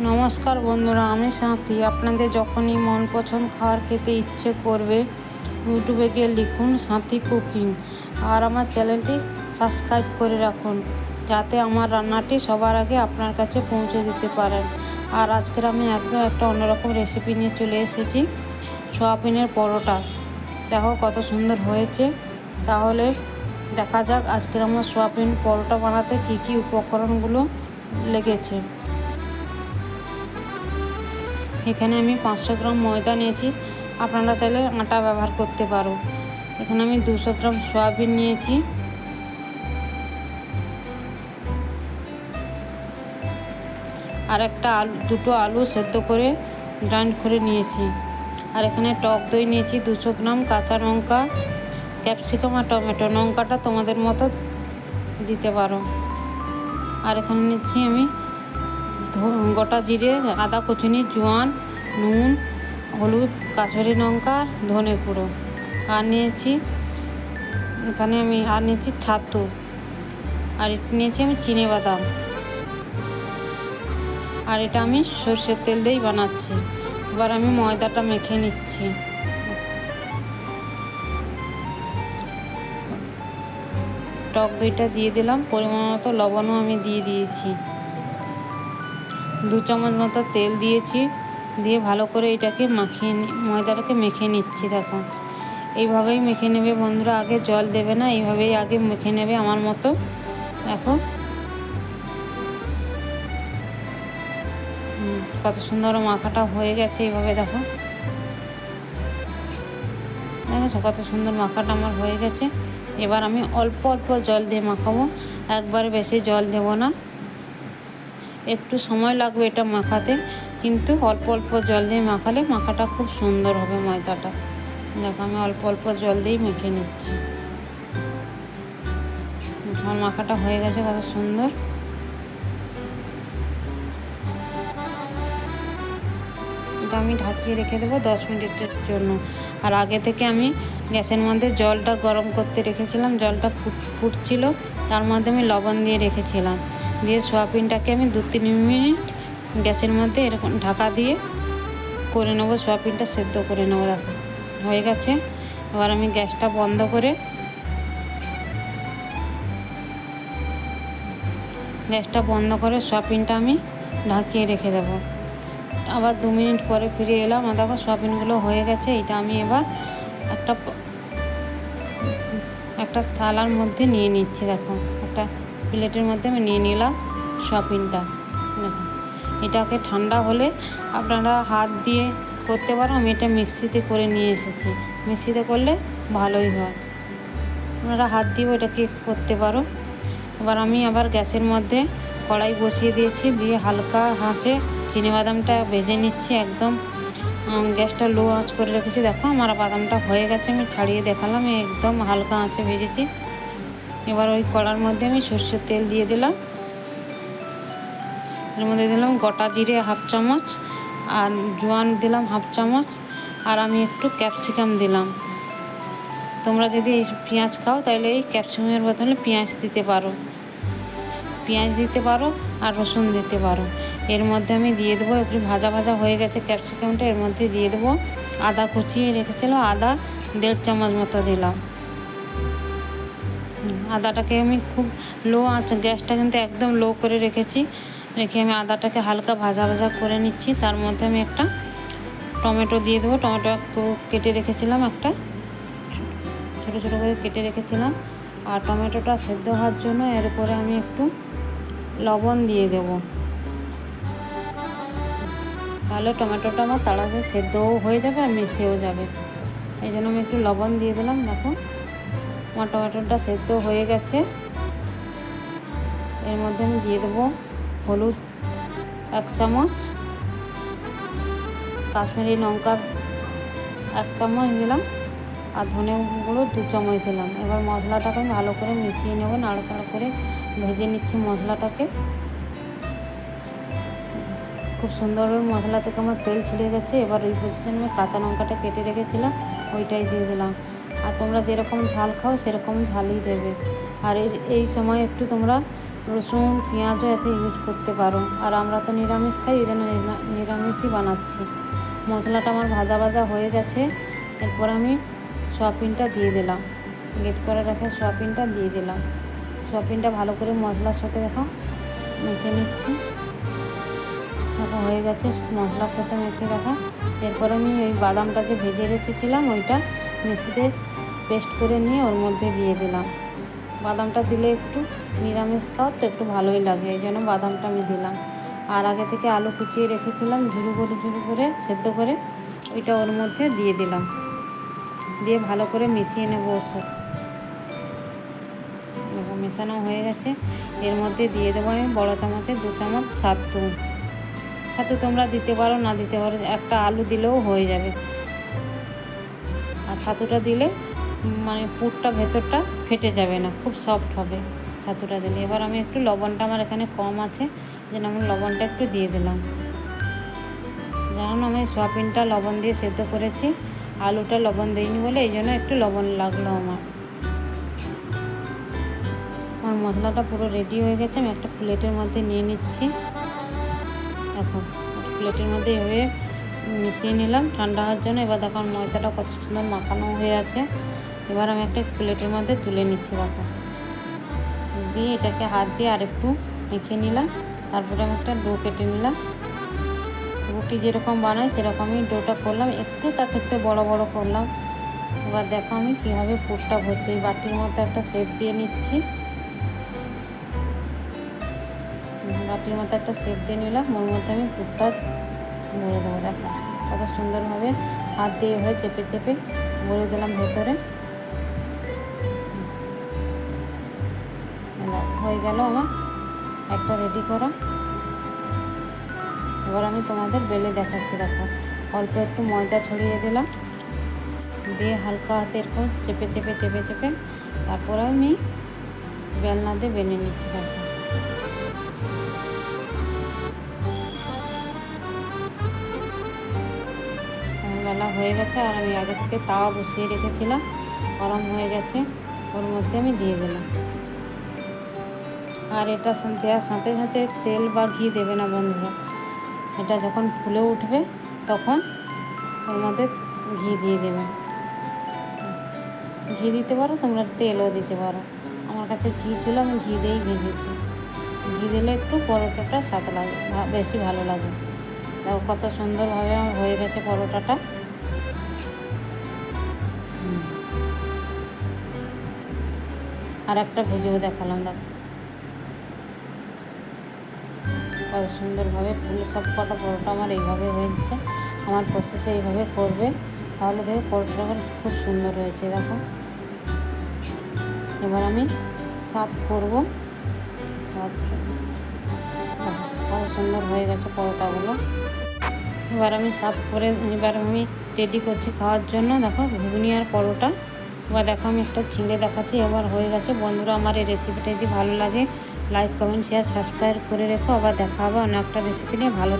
নমস্কার বন্ধুরা, আমি সাথী। আপনাদের যখনই মন পছন্দ খাবার খেতে ইচ্ছে করবে, ইউটিউবে গিয়ে লিখুন সাথী কুকিং, আর আমার চ্যানেলটি সাবস্ক্রাইব করে রাখুন, যাতে আমার রান্নাটি সবার আগে আপনার কাছে পৌঁছে দিতে পারেন। আর আজকের আমি একদম একটা অন্যরকম রেসিপি নিয়ে চলে এসেছি, সোয়াবিনের পরোটা। দেখো কত সুন্দর হয়েছে। তাহলে দেখা যাক আজকের আমার সোয়াবিন পরোটা বানাতে কী কী উপকরণগুলো লেগেছে। এখানে আমি 500 গ্রাম ময়দা নিয়েছি, আপনারা চাইলে আটা ব্যবহার করতে পারো। এখানে আমি 200 গ্রাম সয়াবিন নিয়েছি, আর দুটো আলু সেদ্ধ করে গ্রাইন্ড করে নিয়েছি। আর এখানে টক দই নিয়েছি 200 গ্রাম, কাঁচা লঙ্কা, ক্যাপসিকাম আর টমেটো। লঙ্কাটা তোমাদের মতো দিতে পারো। আর এখানে নিচ্ছি আমি গোটা জিরে, আদা কুচুনি, জোয়ান, নুন, হলুদ, কাশ্মীরি লঙ্কা, ধনে গুঁড়ো। আর নিয়েছি নিয়েছি ছাতু, আর এটা নিয়েছি আমি চিনেবাদাম। আর এটা আমি সর্ষের তেল দিয়েই বানাচ্ছি। এবার আমি ময়দাটা মেখে নিচ্ছি। টক দইটা দিয়ে দিলাম, পরিমাণ মতো লবণও আমি দিয়ে দিয়েছি। 2 চামচ মতো তেল দিয়েছি, দিয়ে ভালো করে এটাকে ময়দাটাকে মেখে নিচ্ছি। দেখো এইভাবেই মেখে নেবে বন্ধুরা, আগে জল দেবে না, এইভাবেই আগে মেখে নেবে আমার মতো। দেখো কত সুন্দর মাখাটা হয়ে গেছে। এইভাবে দেখো দেখেছো কত সুন্দর মাখাটা আমার হয়ে গেছে। এবার আমি অল্প অল্প জল দিয়ে মাখাবো, একবারে বেশি জল দেব না। একটু সময় লাগবে এটা মাখাতে, কিন্তু অল্প অল্প জল দিয়ে মাখালে মাখাটা খুব সুন্দর হবে ময়দাটা। দেখো আমি অল্প অল্প জল দিয়েই মেখে নিচ্ছি। আমার মাখাটা হয়ে গেছে কত সুন্দর। এটা আমি ঢাকিয়ে রেখে দেবো 10 মিনিটের জন্য। আর আগে থেকে আমি গ্যাসের মধ্যে জলটা গরম করতে রেখেছিলাম, জলটা ফুটছিল, তার মধ্যে আমি লবণ দিয়ে রেখেছিলাম। দিয়ে সোয়াবিনটাকে আমি 2-3 মিনিট গ্যাসের মধ্যে এরকম ঢাকা দিয়ে করে নেবো, সোয়াবিনটা সেদ্ধ করে নেবো। দেখো হয়ে গেছে। এবার আমি গ্যাসটা বন্ধ করে সোয়াবিনটা আমি ঢাকিয়ে রেখে দেবো। আবার 2 মিনিট পরে ফিরে এলাম, আর দেখো সোয়াবিনগুলো হয়ে গেছে। এটা আমি এবার একটা থালার মধ্যে নিয়ে নিচ্ছি। দেখো একটা প্লেটের মধ্যে আমি নিয়ে নিলাম সোয়াবিনটা। দেখো এটাকে ঠান্ডা হলে আপনারা হাত দিয়ে করতে পারো, আমি এটা মিক্সিতে করে নিয়ে এসেছি। মিক্সিতে করলে ভালোই হয়, আপনারা হাত দিয়েও এটাকে করতে পারো। এবার আমি গ্যাসের মধ্যে কড়াই বসিয়ে দিয়েছি, দিয়ে হালকা আঁচে চিনেবাদামটা ভেজে নিচ্ছি। একদম গ্যাসটা লো আঁচ করে রেখেছি। দেখো আমার বাদামটা হয়ে গেছে, আমি ছাড়িয়ে দেখালাম, একদম হালকা আঁচে ভেজেছি। এবার ওই কড়ার মধ্যে আমি সর্ষের তেল দিয়ে দিলাম, এর মধ্যে দিলাম গোটা জিরে 1/2 চামচ, আর জোয়ান দিলাম 1/2 চামচ, আর আমি একটু ক্যাপসিকাম দিলাম। তোমরা যদি এই পেঁয়াজ খাও তাহলে এই ক্যাপসিকামের বদলে পেঁয়াজ দিতে পারো, আর রসুন দিতে পারো। এর মধ্যে আমি দিয়ে দেবো, একটু ভাজা ভাজা হয়ে গেছে ক্যাপসিকামটা, এর মধ্যে দিয়ে দেবো আদা কুচিয়ে রেখেছিলাম, আদা 1.5 চামচ মতো দিলাম। আদাটাকে আমি খুব লো আঁচ, গ্যাসটা কিন্তু একদম লো করে রেখে আমি আদাটাকে হালকা ভাজা ভাজা করে নিচ্ছি। তার মধ্যে আমি একটা টমেটো দিয়ে দেবো। টমেটো কেটে রেখেছিলাম, একটা ছোটো ছোটো করে কেটে রেখেছিলাম। আর টমেটোটা সেদ্ধ হওয়ার জন্য এর উপরে আমি একটু লবণ দিয়ে দেবো, তাহলে টমেটোটা আমার তাড়াতাড়ি সেদ্ধও হয়ে যাবে আর মিশেও যাবে। এই জন্য আমি একটু লবণ দিয়ে দিলাম। দেখো আমার টমেটোটা সেদ্ধ হয়ে গেছে। এর মধ্যে আমি দিয়ে দেবো হলুদ 1 চামচ, কাশ্মীরি লঙ্কা 1 চামচ দিলাম, আর ধনে গুঁড়ো 2 চামচ দিলাম। এবার মশলাটাকে আমি ভালো করে মিশিয়ে নেব, নাড়াচাড়া করে ভেজে নিচ্ছি মশলাটাকে। খুব সুন্দরভাবে মশলা থেকে আমার তেল ছেড়ে গেছে। এবার ওই পজিশনে আমি কাঁচা লঙ্কাটা কেটে রেখেছিলাম, ওইটাই দিয়ে দিলাম। আর তোমরা যেরকম ঝাল খাও সেরকম ঝালই দেবে। আর এই সময় একটু তোমরা রসুন পেঁয়াজও এতে ইউজ করতে পারো। আর আমরা তো নিরামিষ খাই, ওই জন্য নিরামিষই বানাচ্ছি। মশলাটা আমার ভাজা ভাজা হয়ে গেছে। এরপর আমি সয়াবিনটা দিয়ে দিলাম, গ্রেট করে রাখা সয়াবিনটা দিয়ে দিলাম। সয়াবিনটা ভালো করে মশলার সাথে দেখো মেখে নিচ্ছি। দেখো হয়ে গেছে মশলার সাথে মেখে রাখা। এরপর আমি ওই বাদামটা যে ভেজে রেখেছিলাম ওইটা মিক্সিতে পেস্ট করে নিয়ে ওর মধ্যে দিয়ে দিলাম। বাদামটা দিলে একটু নিরামিষ খাওয়ার তো একটু ভালোই লাগে, এই জন্য বাদামটা আমি দিলাম। আর আগে থেকে আলু কুচিয়ে রেখেছিলাম ঝুরু করে সেদ্ধ করে, ওইটা ওর মধ্যে দিয়ে দিলাম। দিয়ে ভালো করে মিশিয়ে নেবো। মেশানো হয়ে গেছে। এর মধ্যে দিয়ে দেবো আমি বড় চামচে 2 চামচ ছাতু তোমরা দিতে পারো, না দিতে পারো, একটা আলু দিলেও হয়ে যাবে। আর ছাতুটা দিলে মানে পুরটা ভেতরটা ফেটে যাবে না, খুব সফট হবে ছাতুটা দিলে। এবার আমি একটু লবণটা আমার এখানে কম আছে, যেন আমি লবণটা একটু দিয়ে দিলাম। যেমন আমি সয়াবিনটা লবণ দিয়ে সেদ্ধ করেছি, আলুটা লবণ দিইনি বলে এই জন্য একটু লবণ লাগলো আমার। মশলাটা পুরো রেডি হয়ে গেছে। আমি একটা প্লেটের মধ্যে নিয়ে নিচ্ছি। এখন প্লেটের মধ্যে এভাবে মিশিয়ে নিলাম ঠান্ডা হওয়ার জন্য। এবার দেখো ময়দাটা কত সুন্দর মাখানো হয়ে আছে। এবার আমি একটা প্লেটের মধ্যে তুলে নিচ্ছি। দেখো দিয়ে এটাকে হাত দিয়ে আরেকটু মেখে নিলাম। তারপরে আমি একটা ডো কেটে নিলাম। রুটি যেরকম বানাই সেরকমই ডোটা করলাম, একটু তার থেকে বড় বড় করলাম। এবার দেখো আমি কীভাবে পুরটা ভরছি। এই বাটির মধ্যে একটা শেপ দিয়ে নিচ্ছি। বাটির মধ্যে একটা শেপ দিয়ে নিলাম, ওর মধ্যে আমি পুরটা ভরে দেবো। দেখো কত সুন্দরভাবে হাত দিয়ে এভাবে চেপে চেপে ভরে দিলাম ভেতরে। হয়ে গেল আমার একটা রেডি করা। এবার আমি তোমাদের বেলে দেখাচ্ছি। দেখো অল্প একটু ময়দা ছড়িয়ে দিলাম, দিয়ে হালকা হাতে এরকম চেপে চেপে চেপে চেপে তারপরে আমি বেলনা দিয়ে বেলে নিচ্ছি। দেখো বেলা হয়ে গেছে। আর আমি আগে থেকে তাওয়া বসিয়ে রেখেছিলাম, গরম হয়ে গেছে, ওর মধ্যে আমি দিয়ে দিলাম। আর এটা দেওয়ার সাথে সাথে তেল বা ঘি দেবে না বন্ধুরা। এটা যখন ফুলে উঠবে তখন ওর মধ্যে ঘি দিয়ে দেবে। ঘি দিতে পারো, তোমরা তেলও দিতে পারো। আমার কাছে ঘি ছিল, আমি ঘি দিয়েই ভেজেছি। ঘি দিলে একটু পরোটাটা স্বাদ লাগে, বেশি ভালো লাগে। দেখো কত সুন্দরভাবে আমার হয়ে গেছে পরোটাটা। আর একটা ভেজেও দেখালাম। দেখো কত সুন্দরভাবে ফুলে সব কটা পরোটা আমার এইভাবে হয়েছে। আমার প্রসেসে এইভাবে করবে, তাহলে দেখো পরোটাটা আমার খুব সুন্দর হয়েছে। দেখো এবার আমি সার্ভ করবো। কত সুন্দর হয়ে গেছে পরোটাগুলো। এবার আমি সার্ভ করে এবার আমি রেডি করছি খাওয়ার জন্য। দেখো ঘুগনি আর পরোটা। এবার দেখো আমি একটা ছিঁড়ে দেখাচ্ছি। এবার হয়ে গেছে। বন্ধুরা আমার এই রেসিপিটা যদি ভালো লাগে লাইক কমেন্ট শেয়ার সাবস্ক্রাইব করে রেখো। আবার দেখা হবে অন্য একটা রেসিপি নিয়ে। ভালো